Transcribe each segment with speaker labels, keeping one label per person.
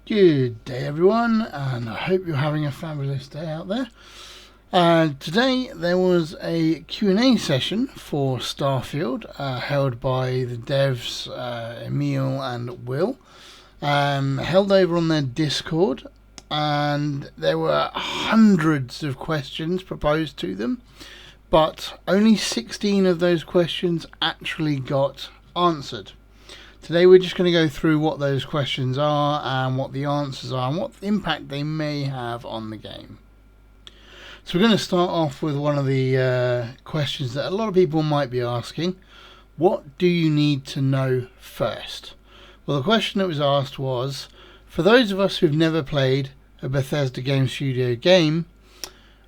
Speaker 1: Good day everyone, and I hope you're having a fabulous day out there. Today there was a Q&A session for Starfield held by the devs Emil and Will, held over on their Discord, and there were hundreds of questions proposed to them, but only 16 of those questions actually got answered. Today we're just going to go through what those questions are and what the answers are and what impact they may have on the game. So we're going to start off with one of the questions that a lot of people might be asking. What do you need to know first? Well, the question that was asked was, for those of us who've never played a Bethesda Game Studio game,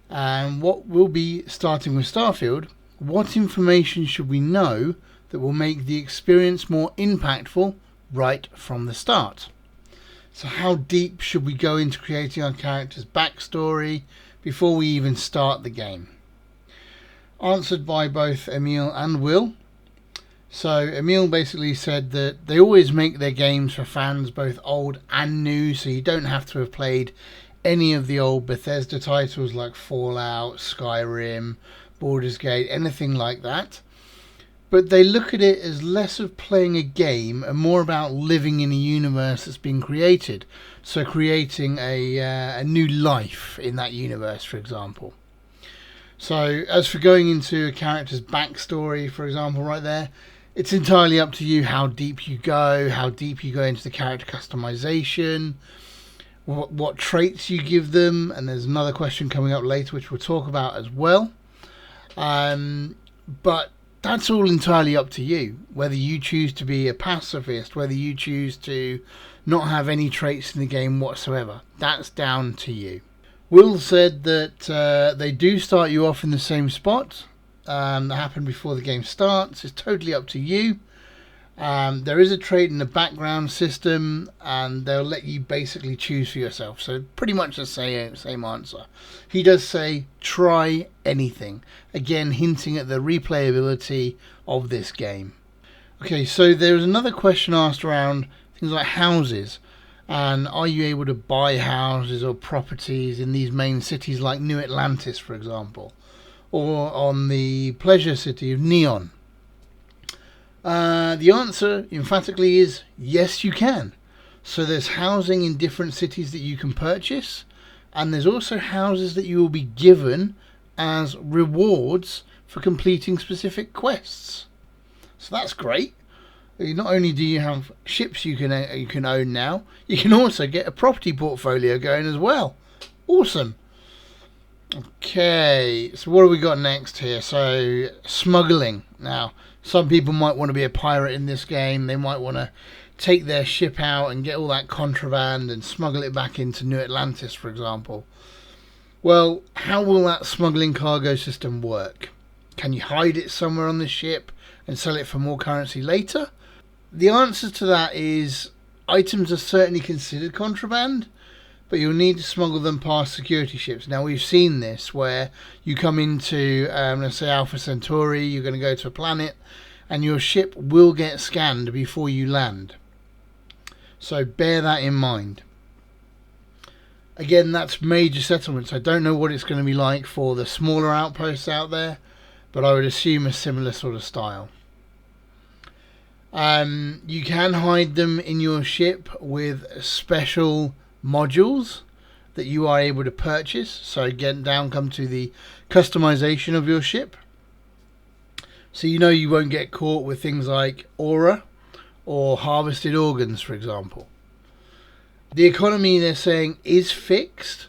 Speaker 1: and what will be starting with Starfield, what information should we know that will make the experience more impactful right from the start? So how deep should we go into creating our character's backstory before we even start the game? Answered by both Emil and Will. So Emil basically said that they always make their games for fans both old and new, so you don't have to have played any of the old Bethesda titles like Fallout, Skyrim, Baldur's Gate, anything like that. But they look at it as less of playing a game and more about living in a universe that's been created. So creating a new life in that universe, for example. So as for going into a character's backstory, for example, right there, it's entirely up to you how deep you go into the character customization, what traits you give them, and there's another question coming up later which we'll talk about as well. But that's all entirely up to you, whether you choose to be a pacifist, whether you choose to not have any traits in the game whatsoever. That's down to you. Will said that they do start you off in the same spot that happened before the game starts. It's totally up to you. There is a trait in the background system, and they'll let you basically choose for yourself. So pretty much the same answer. He does say try anything, again hinting at the replayability of this game. Okay, so there was another question asked around things like houses, and are you able to buy houses or properties in these main cities like New Atlantis, for example, or on the pleasure city of Neon? The answer emphatically is yes, you can. So there's housing in different cities that you can purchase, and there's also houses that you will be given as rewards for completing specific quests. So that's great. Not only do you have ships you can own now, you can also get a property portfolio going as well. Awesome. Okay, so what have we got next here? So smuggling. Now, some people might want to be a pirate in this game. They might want to take their ship out and get all that contraband and smuggle it back into New Atlantis, for example. Well, how will that smuggling cargo system work? Can you hide it somewhere on the ship and sell it for more currency later? The answer to that is items are certainly considered contraband, but you'll need to smuggle them past security ships. Now, we've seen this where you come into, let's say, Alpha Centauri, you're going to go to a planet, and your ship will get scanned before you land. So bear that in mind. Again, that's major settlements. I don't know what it's going to be like for the smaller outposts out there, but I would assume a similar sort of style. You can hide them in your ship with special modules that you are able to purchase. So again, come to the customization of your ship. So you know you won't get caught with things like aura or harvested organs, for example. The economy, they're saying, is fixed,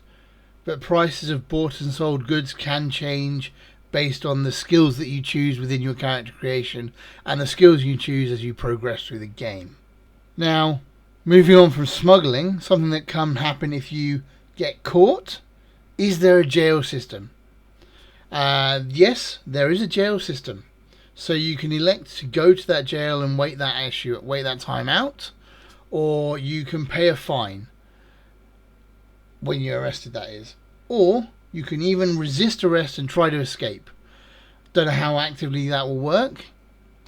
Speaker 1: but prices of bought and sold goods can change based on the skills that you choose within your character creation and the skills you choose as you progress through the game. Now, moving on from smuggling, something that can happen if you get caught. Is there a jail system? Yes, there is a jail system. So you can elect to go to that jail and wait that time out, or you can pay a fine when you're arrested, that is. Or you can even resist arrest and try to escape. Don't know how actively that will work,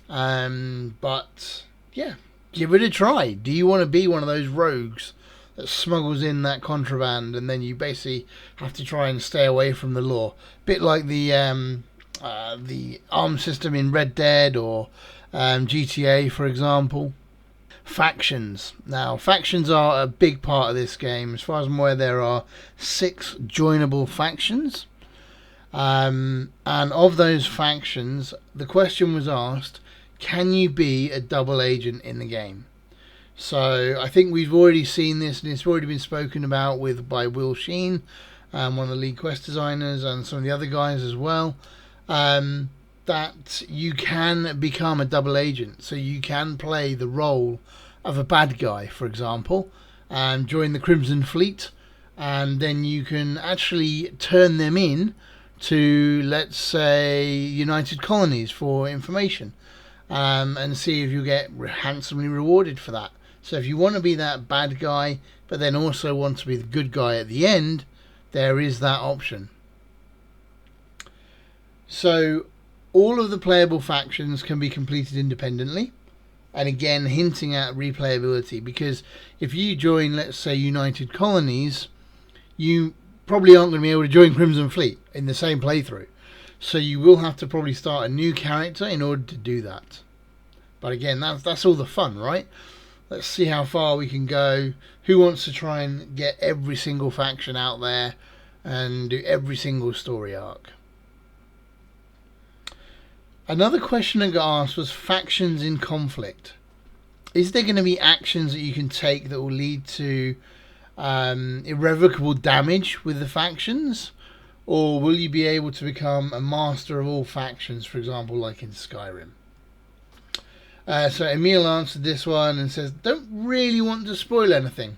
Speaker 1: but yeah, give it a try. Do you want to be one of those rogues that smuggles in that contraband, and then you basically have to try and stay away from the law. Bit like the arms system in Red Dead or GTA, for example. Factions. Now, factions are a big part of this game. As far as I'm aware, there are 6 joinable factions. And of those factions, the question was asked, can you be a double agent in the game? So I think we've already seen this, and it's already been spoken about by Will Sheen, one of the lead quest designers, and some of the other guys as well, that you can become a double agent. So you can play the role of a bad guy, for example, and join the Crimson Fleet, and then you can actually turn them in to, let's say, United Colonies for information, and see if you get handsomely rewarded for that. So if you want to be that bad guy, but then also want to be the good guy at the end, there is that option. So all of the playable factions can be completed independently, and again hinting at replayability, because if you join, let's say, United Colonies, you probably aren't going to be able to join Crimson Fleet in the same playthrough. So you will have to probably start a new character in order to do that. But again, that's all the fun, right? Let's see how far we can go. Who wants to try and get every single faction out there and do every single story arc? Another question that got asked was factions in conflict. Is there going to be actions that you can take that will lead to irrevocable damage with the factions? Or will you be able to become a master of all factions, for example, like in Skyrim? So Emil answered this one and says, don't really want to spoil anything.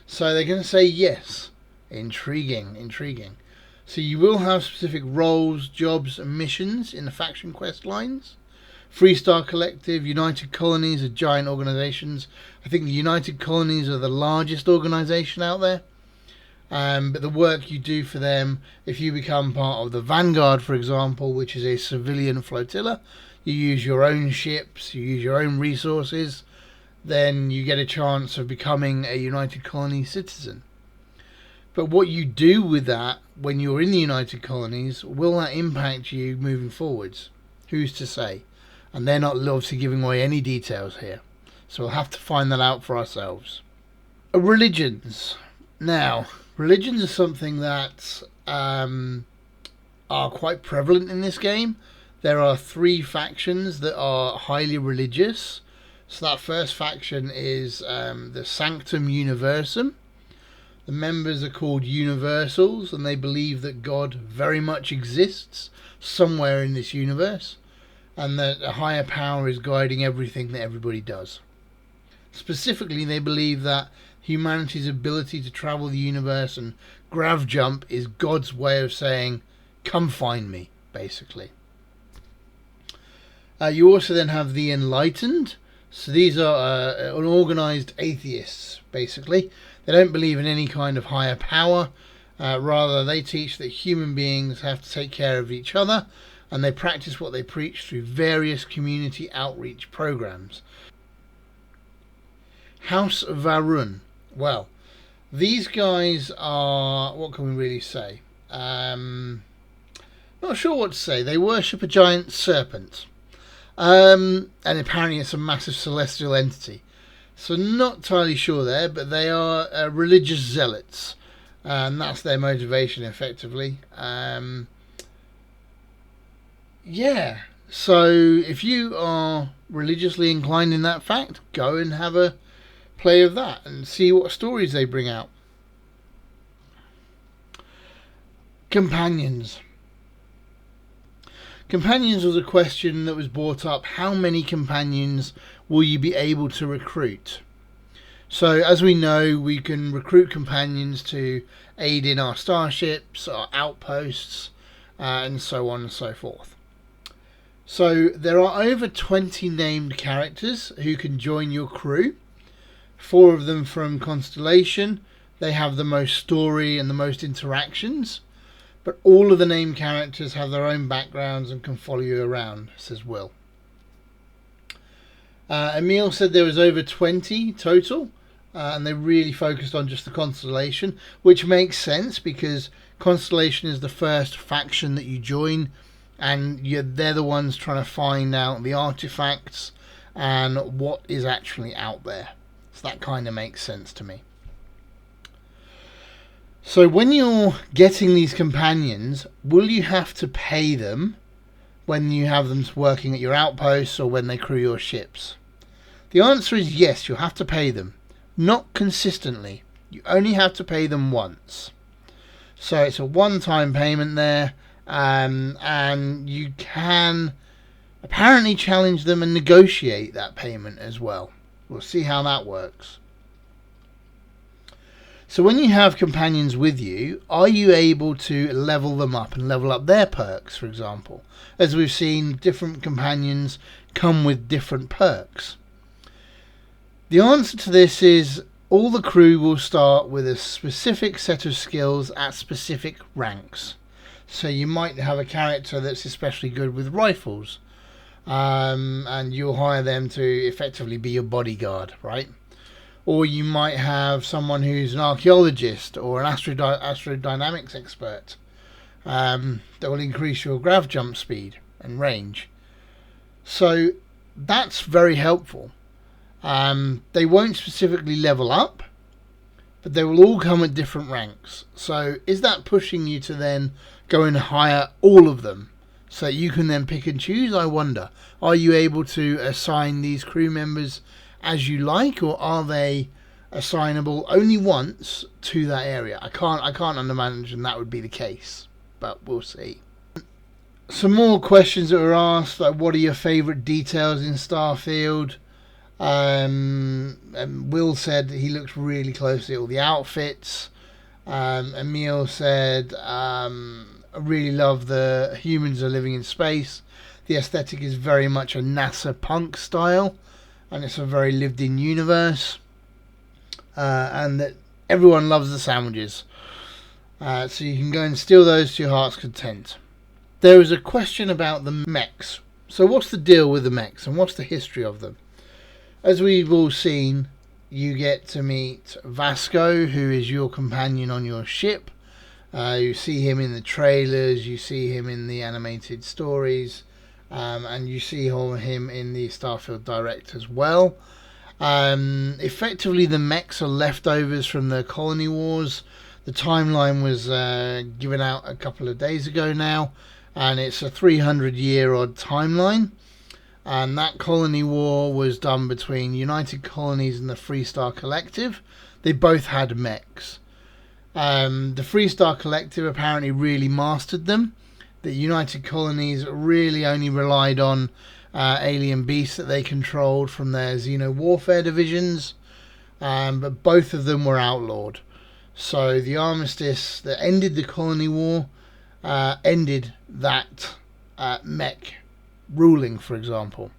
Speaker 1: So they're going to say yes. Intriguing, intriguing. So you will have specific roles, jobs and missions in the faction quest lines. Freestar Collective, United Colonies are giant organisations. I think the United Colonies are the largest organisation out there. But the work you do for them, if you become part of the Vanguard, for example, which is a civilian flotilla, you use your own ships, you use your own resources, then you get a chance of becoming a United Colony citizen. But what you do with that when you're in the United Colonies, will that impact you moving forwards? Who's to say? And they're not obviously giving away any details here. So we'll have to find that out for ourselves. Religions. Now, religions are something that are quite prevalent in this game. There are 3 factions that are highly religious. So that first faction is the Sanctum Universum. The members are called Universals, and they believe that God very much exists somewhere in this universe, and that a higher power is guiding everything that everybody does. Specifically, they believe that humanity's ability to travel the universe and grav jump is God's way of saying, come find me, basically. You also then have the Enlightened. So these are unorganized atheists, basically. They don't believe in any kind of higher power. Rather, they teach that human beings have to take care of each other, and they practice what they preach through various community outreach programs. House Varun. Well, these guys are, what can we really say? Not sure what to say. They worship a giant serpent. And apparently it's a massive celestial entity. So not entirely sure there, but they are religious zealots. And that's their motivation, effectively. Yeah. So if you are religiously inclined in that fact, go and have a play of that and see what stories they bring out. Companions. Companions was a question that was brought up. How many companions will you be able to recruit? So as we know, we can recruit companions to aid in our starships, our outposts, and so on and so forth. So there are over 20 named characters who can join your crew. 4 of them from Constellation. They have the most story and the most interactions. But all of the named characters have their own backgrounds and can follow you around, says Will. Emil said there was over 20 total. and they really focused on just the Constellation, which makes sense because Constellation is the first faction that you join, and they're the ones trying to find out the artifacts and what is actually out there. So that kind of makes sense to me. So when you're getting these companions, will you have to pay them when you have them working at your outposts or when they crew your ships? The answer is yes, you'll have to pay them. Not consistently. You only have to pay them once. So it's a one-time payment there, and you can apparently challenge them and negotiate that payment as well. We'll see how that works. So when you have companions with you, are you able to level them up and level up their perks, for example? As we've seen, different companions come with different perks. The answer to this is all the crew will start with a specific set of skills at specific ranks. So you might have a character that's especially good with rifles, and you'll hire them to effectively be your bodyguard, right? Or you might have someone who's an archaeologist or an astrodynamics expert that will increase your grav jump speed and range. So that's very helpful. They won't specifically level up, but they will all come at different ranks. So is that pushing you to then go and hire all of them so you can then pick and choose? I wonder. Are you able to assign these crew members as you like, or are they assignable only once to that area? I can't imagine that would be the case, but we'll see. Some more questions that were asked, like what are your favourite details in Starfield? And Will said he looks really closely at all the outfits. Emil said, I really love the humans are living in space. The aesthetic is very much a NASA punk style, and it's a very lived-in universe. And that everyone loves the sandwiches. So you can go and steal those to your heart's content. There was a question about the mechs. So what's the deal with the mechs, and what's the history of them? As we've all seen, you get to meet Vasco, who is your companion on your ship. You see him in the trailers, you see him in the animated stories, and you see him in the Starfield Direct as well. Effectively, the mechs are leftovers from the colony wars. The timeline was given out a couple of days ago now, and it's a 300-year-odd timeline. And that colony war was done between United Colonies and the Freestar Collective. They both had mechs. The Freestar Collective apparently really mastered them. The United Colonies really only relied on alien beasts that they controlled from their Xeno Warfare divisions. But both of them were outlawed. So the armistice that ended the colony war ended that mech ruling, for example.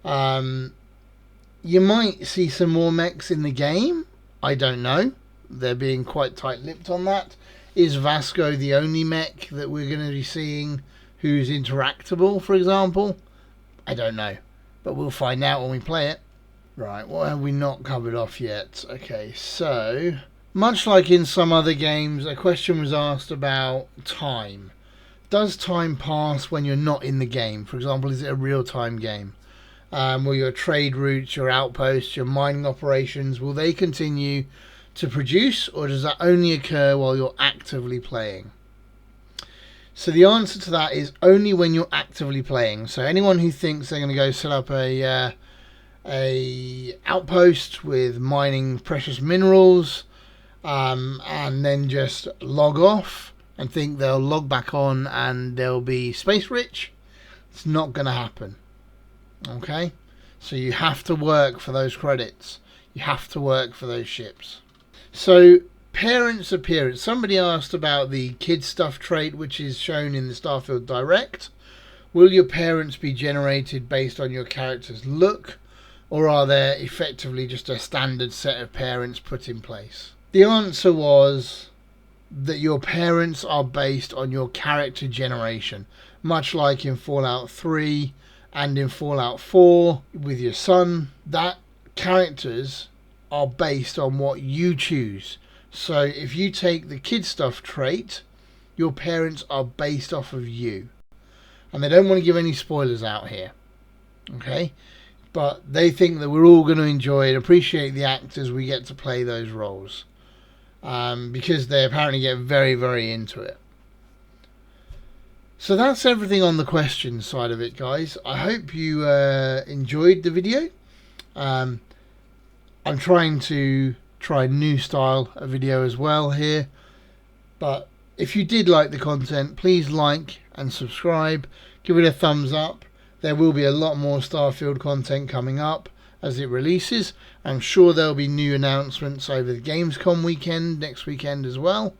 Speaker 1: You might see some more mechs in the game. I don't know. They're being quite tight-lipped on that. Is Vasco the only mech that we're going to be seeing who's interactable, for example? I don't know. But we'll find out when we play it. Right, what have we not covered off yet? Okay, so much like in some other games, a question was asked about time. Does time pass when you're not in the game? For example, is it a real-time game? Will your trade routes, your outposts, your mining operations, will they continue to produce, or does that only occur while you're actively playing? So the answer to that is only when you're actively playing. So anyone who thinks they're going to go set up a outpost with mining precious minerals and then just log off and think they'll log back on and they'll be space rich, it's not going to happen. Okay, so you have to work for those credits. You have to work for those ships. So parents' appearance. Somebody asked about the kid stuff trait, which is shown in the Starfield Direct. Will your parents be generated based on your character's look, or are there effectively just a standard set of parents put in place? The answer was that your parents are based on your character generation, much like in Fallout 3 and in Fallout 4 with your son. That characters are based on what you choose. So if you take the kid stuff trait, your parents are based off of you. And they don't want to give any spoilers out here. Okay? But they think that we're all going to enjoy and appreciate the actors we get to play those roles. Because they apparently get very, very into it. So that's everything on the question side of it, guys. I hope you enjoyed the video. I'm trying to try a new style of video as well here. But if you did like the content, please like and subscribe. Give it a thumbs up. There will be a lot more Starfield content coming up as it releases. I'm sure there'll be new announcements over the Gamescom weekend, next weekend as well.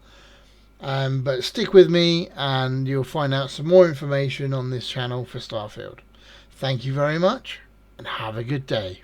Speaker 1: But stick with me and you'll find out some more information on this channel for Starfield. Thank you very much and have a good day.